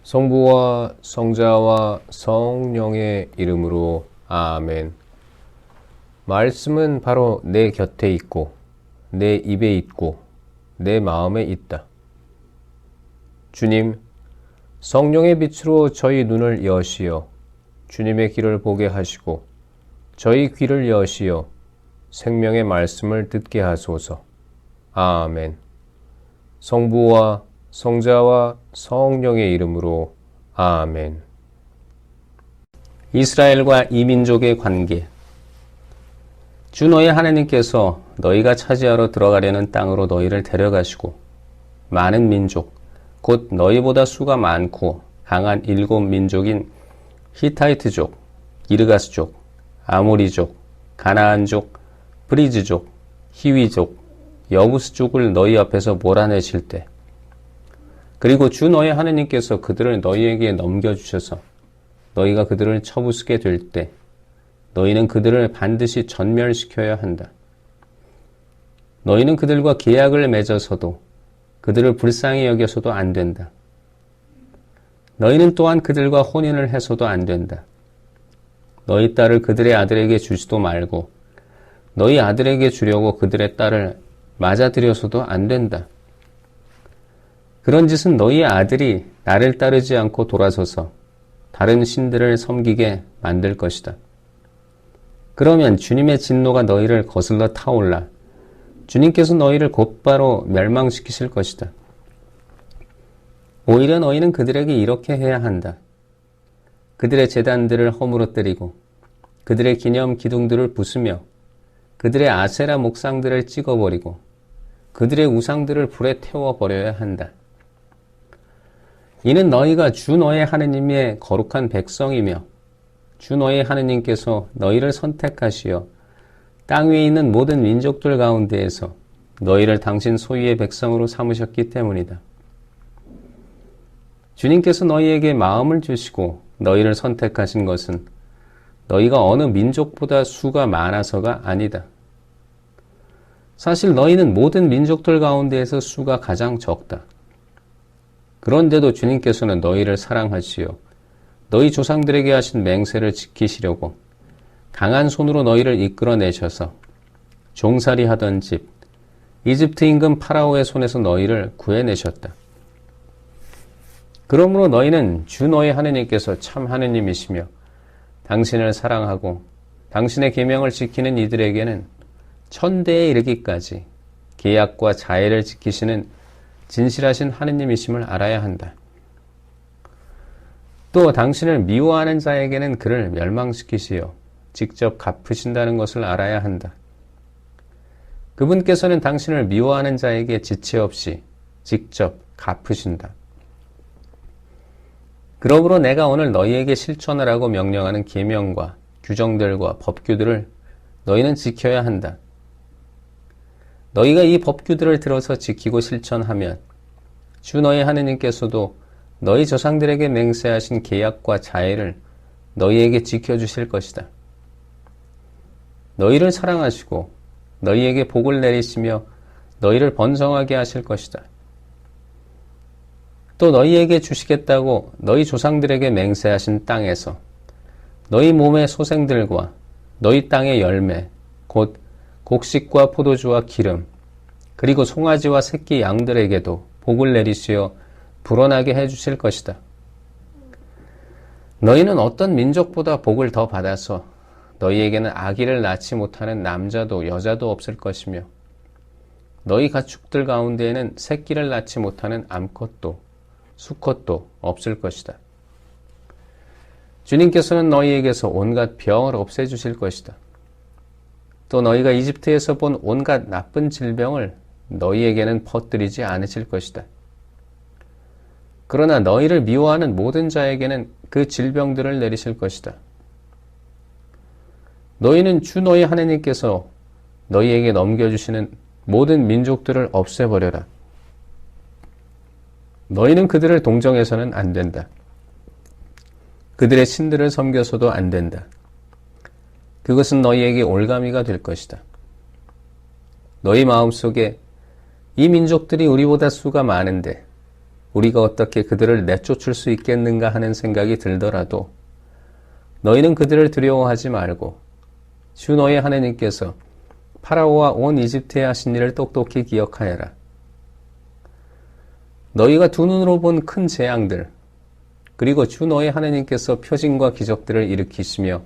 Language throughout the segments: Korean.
성부와 성자와 성령의 이름으로 아멘. 말씀은 바로 내 곁에 있고 내 입에 있고 내 마음에 있다. 주님, 성령의 빛으로 저희 눈을 여시어 주님의 길을 보게 하시고 저희 귀를 여시어 생명의 말씀을 듣게 하소서. 아멘. 성부와 성자와 성령의 이름으로 아멘. 이스라엘과 이민족의 관계. 주 너희 하나님께서 너희가 차지하러 들어가려는 땅으로 너희를 데려가시고 많은 민족, 곧 너희보다 수가 많고 강한 7 민족인 히타이트족, 기르가스족, 아모리족, 가나안족, 브리즈족, 히위족, 여부스족을 너희 앞에서 몰아내실 때, 그리고 주 너희 하나님께서 그들을 너희에게 넘겨주셔서 너희가 그들을 쳐부수게 될 때 너희는 그들을 반드시 전멸시켜야 한다. 너희는 그들과 계약을 맺어서도 그들을 불쌍히 여겨서도 안 된다. 너희는 또한 그들과 혼인을 해서도 안 된다. 너희 딸을 그들의 아들에게 주지도 말고 너희 아들에게 주려고 그들의 딸을 맞아들여서도 안 된다. 그런 짓은 너희의 아들이 나를 따르지 않고 돌아서서 다른 신들을 섬기게 만들 것이다. 그러면 주님의 진노가 너희를 거슬러 타올라 주님께서 너희를 곧바로 멸망시키실 것이다. 오히려 너희는 그들에게 이렇게 해야 한다. 그들의 제단들을 허물어뜨리고 그들의 기념 기둥들을 부수며 그들의 아세라 목상들을 찍어버리고 그들의 우상들을 불에 태워버려야 한다. 이는 너희가 주 너의 하느님의 거룩한 백성이며 주 너의 하느님께서 너희를 선택하시어 땅 위에 있는 모든 민족들 가운데에서 너희를 당신 소유의 백성으로 삼으셨기 때문이다. 주님께서 너희에게 마음을 주시고 너희를 선택하신 것은 너희가 어느 민족보다 수가 많아서가 아니다. 사실 너희는 모든 민족들 가운데에서 수가 가장 적다. 그런데도 주님께서는 너희를 사랑하시어 너희 조상들에게 하신 맹세를 지키시려고 강한 손으로 너희를 이끌어내셔서 종살이 하던 집, 이집트 임금 파라오의 손에서 너희를 구해내셨다. 그러므로 너희는 주 너희 하느님께서 참 하느님이시며 당신을 사랑하고 당신의 계명을 지키는 이들에게는 천대에 이르기까지 계약과 자애를 지키시는 진실하신 하느님이심을 알아야 한다. 또 당신을 미워하는 자에게는 그를 멸망시키시어 직접 갚으신다는 것을 알아야 한다. 그분께서는 당신을 미워하는 자에게 지체 없이 직접 갚으신다. 그러므로 내가 오늘 너희에게 실천하라고 명령하는 계명과 규정들과 법규들을 너희는 지켜야 한다. 너희가 이 법규들을 들어서 지키고 실천하면 주 너희 하느님께서도 너희 조상들에게 맹세하신 계약과 자애를 너희에게 지켜주실 것이다. 너희를 사랑하시고 너희에게 복을 내리시며 너희를 번성하게 하실 것이다. 또 너희에게 주시겠다고 너희 조상들에게 맹세하신 땅에서 너희 몸의 소생들과 너희 땅의 열매, 곧 곡식과 포도주와 기름, 그리고 송아지와 새끼 양들에게도 복을 내리시어 불어나게 해주실 것이다. 너희는 어떤 민족보다 복을 더 받아서 너희에게는 아기를 낳지 못하는 남자도 여자도 없을 것이며 너희 가축들 가운데에는 새끼를 낳지 못하는 암컷도 수컷도 없을 것이다. 주님께서는 너희에게서 온갖 병을 없애주실 것이다. 또 너희가 이집트에서 본 온갖 나쁜 질병을 너희에게는 퍼뜨리지 않으실 것이다. 그러나 너희를 미워하는 모든 자에게는 그 질병들을 내리실 것이다. 너희는 주 너희 하나님께서 너희에게 넘겨주시는 모든 민족들을 없애버려라. 너희는 그들을 동정해서는 안 된다. 그들의 신들을 섬겨서도 안 된다. 그것은 너희에게 올가미가 될 것이다. 너희 마음속에 이 민족들이 우리보다 수가 많은데 우리가 어떻게 그들을 내쫓을 수 있겠는가 하는 생각이 들더라도 너희는 그들을 두려워하지 말고 주 너희 하나님께서 파라오와 온 이집트에 하신 일을 똑똑히 기억하여라. 너희가 두 눈으로 본 큰 재앙들, 그리고 주 너희 하나님께서 표징과 기적들을 일으키시며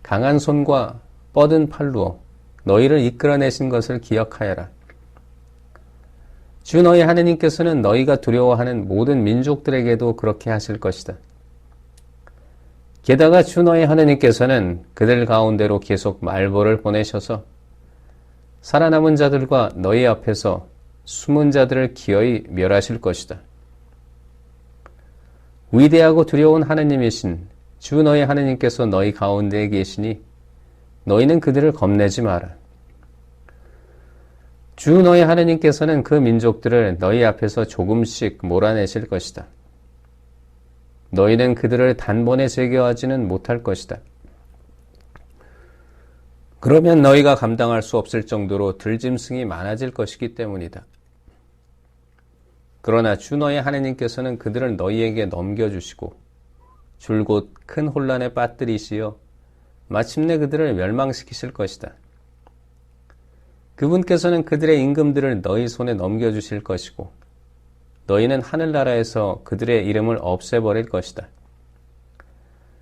강한 손과 뻗은 팔로 너희를 이끌어내신 것을 기억하여라. 주 너희 하나님께서는 너희가 두려워하는 모든 민족들에게도 그렇게 하실 것이다. 게다가 주 너희 하나님께서는 그들 가운데로 계속 말보를 보내셔서 살아남은 자들과 너희 앞에서 숨은 자들을 기어이 멸하실 것이다. 위대하고 두려운 하나님이신 주 너희 하나님께서 너희 가운데에 계시니 너희는 그들을 겁내지 마라. 주 너희 하나님께서는 그 민족들을 너희 앞에서 조금씩 몰아내실 것이다. 너희는 그들을 단번에 제거하지는 못할 것이다. 그러면 너희가 감당할 수 없을 정도로 들짐승이 많아질 것이기 때문이다. 그러나 주 너희 하나님께서는 그들을 너희에게 넘겨주시고 줄곧 큰 혼란에 빠뜨리시어 마침내 그들을 멸망시키실 것이다. 그분께서는 그들의 임금들을 너희 손에 넘겨주실 것이고 너희는 하늘나라에서 그들의 이름을 없애버릴 것이다.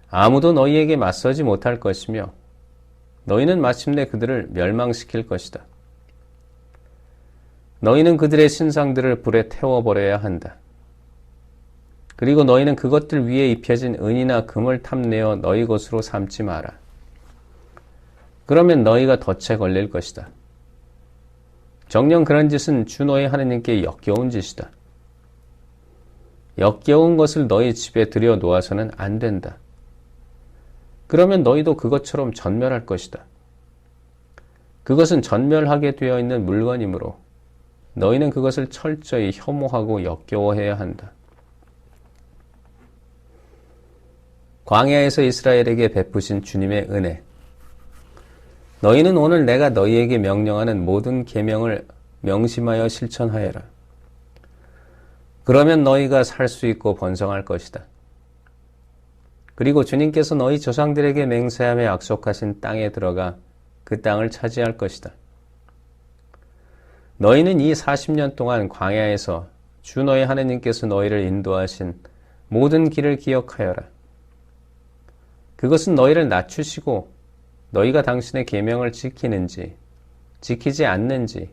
아무도 너희에게 맞서지 못할 것이며 너희는 마침내 그들을 멸망시킬 것이다. 너희는 그들의 신상들을 불에 태워버려야 한다. 그리고 너희는 그것들 위에 입혀진 은이나 금을 탐내어 너희 것으로 삼지 마라. 그러면 너희가 덫에 걸릴 것이다. 정녕 그런 짓은 주 너희 하나님께 역겨운 짓이다. 역겨운 것을 너희 집에 들여놓아서는 안 된다. 그러면 너희도 그것처럼 전멸할 것이다. 그것은 전멸하게 되어 있는 물건이므로 너희는 그것을 철저히 혐오하고 역겨워해야 한다. 광야에서 이스라엘에게 베푸신 주님의 은혜. 너희는 오늘 내가 너희에게 명령하는 모든 계명을 명심하여 실천하여라. 그러면 너희가 살 수 있고 번성할 것이다. 그리고 주님께서 너희 조상들에게 맹세하며 약속하신 땅에 들어가 그 땅을 차지할 것이다. 너희는 이 40년 동안 광야에서 주 너희 하나님께서 너희를 인도하신 모든 길을 기억하여라. 그것은 너희를 낮추시고 너희가 당신의 계명을 지키는지 지키지 않는지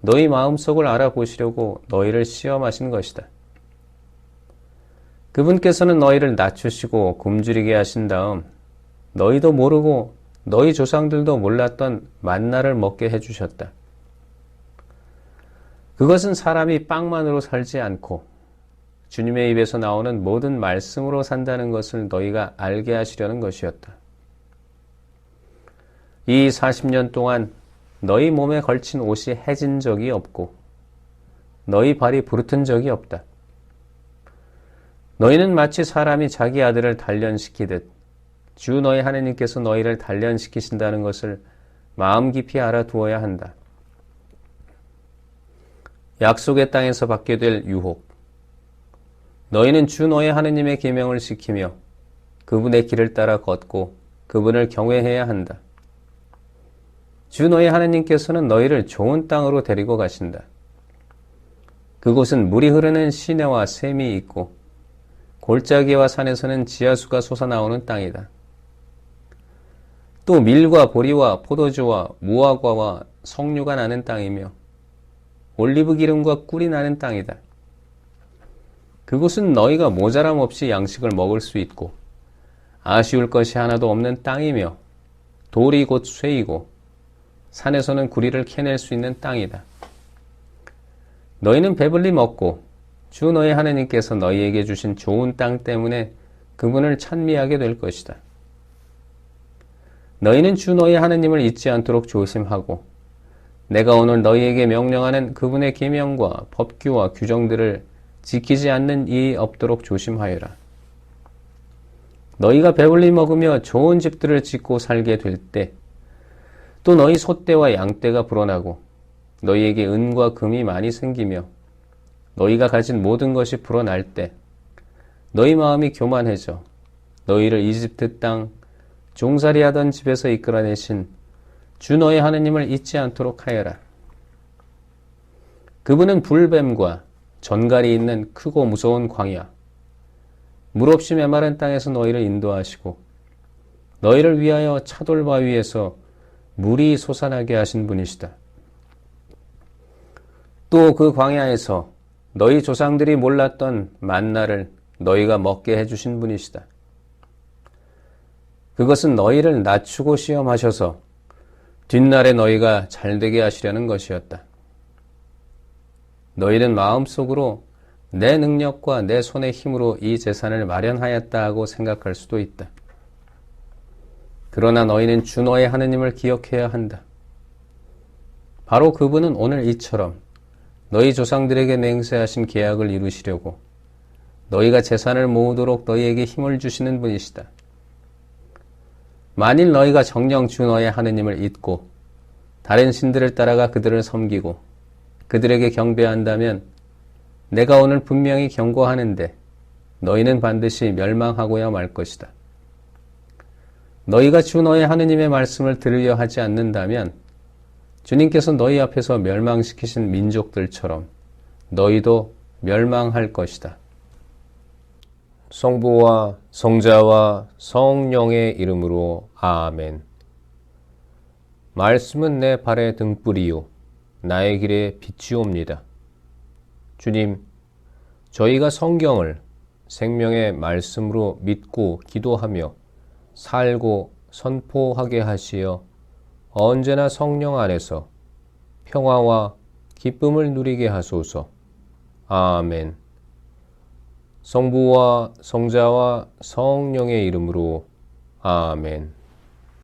너희 마음속을 알아보시려고 너희를 시험하신 것이다. 그분께서는 너희를 낮추시고 굶주리게 하신 다음 너희도 모르고 너희 조상들도 몰랐던 만나를 먹게 해주셨다. 그것은 사람이 빵만으로 살지 않고 주님의 입에서 나오는 모든 말씀으로 산다는 것을 너희가 알게 하시려는 것이었다. 이 40년 동안 너희 몸에 걸친 옷이 해진 적이 없고 너희 발이 부르튼 적이 없다. 너희는 마치 사람이 자기 아들을 단련시키듯 주 너희 하나님께서 너희를 단련시키신다는 것을 마음 깊이 알아두어야 한다. 약속의 땅에서 받게 될 유혹. 너희는 주 너희 하나님의 계명을 지키며 그분의 길을 따라 걷고 그분을 경외해야 한다. 주 너희 하나님께서는 너희를 좋은 땅으로 데리고 가신다. 그곳은 물이 흐르는 시내와 샘이 있고 골짜기와 산에서는 지하수가 솟아나오는 땅이다. 또 밀과 보리와 포도주와 무화과와 석류가 나는 땅이며 올리브 기름과 꿀이 나는 땅이다. 그곳은 너희가 모자람 없이 양식을 먹을 수 있고 아쉬울 것이 하나도 없는 땅이며 돌이 곧 쇠이고 산에서는 구리를 캐낼 수 있는 땅이다. 너희는 배불리 먹고 주 너희 하나님께서 너희에게 주신 좋은 땅 때문에 그분을 찬미하게 될 것이다. 너희는 주 너희 하나님을 잊지 않도록 조심하고 내가 오늘 너희에게 명령하는 그분의 계명과 법규와 규정들을 지키지 않는 일이 없도록 조심하여라. 너희가 배불리 먹으며 좋은 집들을 짓고 살게 될 때 또 너희 소떼와 양떼가 불어나고 너희에게 은과 금이 많이 생기며 너희가 가진 모든 것이 불어날 때 너희 마음이 교만해져 너희를 이집트 땅 종살이하던 집에서 이끌어내신 주 너희 하느님을 잊지 않도록 하여라. 그분은 불뱀과 전갈이 있는 크고 무서운 광야, 물 없이 메마른 땅에서 너희를 인도하시고 너희를 위하여 차돌바위에서 물이 솟아나게 하신 분이시다. 또 그 광야에서 너희 조상들이 몰랐던 만나를 너희가 먹게 해주신 분이시다. 그것은 너희를 낮추고 시험하셔서 뒷날에 너희가 잘되게 하시려는 것이었다. 너희는 마음속으로 내 능력과 내 손의 힘으로 이 재산을 마련하였다 하고 생각할 수도 있다. 그러나 너희는 주 너의 하느님을 기억해야 한다. 바로 그분은 오늘 이처럼 너희 조상들에게 맹세하신 계약을 이루시려고 너희가 재산을 모으도록 너희에게 힘을 주시는 분이시다. 만일 너희가 정녕 주 너의 하느님을 잊고 다른 신들을 따라가 그들을 섬기고 그들에게 경배한다면 내가 오늘 분명히 경고하는데 너희는 반드시 멸망하고야 말 것이다. 너희가 주 너의 하느님의 말씀을 들으려 하지 않는다면 주님께서 너희 앞에서 멸망시키신 민족들처럼 너희도 멸망할 것이다. 성부와 성자와 성령의 이름으로 아멘. 말씀은 내 발의 등불이요 나의 길에 빛이옵니다. 주님, 저희가 성경을 생명의 말씀으로 믿고 기도하며 살고 선포하게 하시어 언제나 성령 안에서 평화와 기쁨을 누리게 하소서. 아멘. 성부와 성자와 성령의 이름으로 아멘.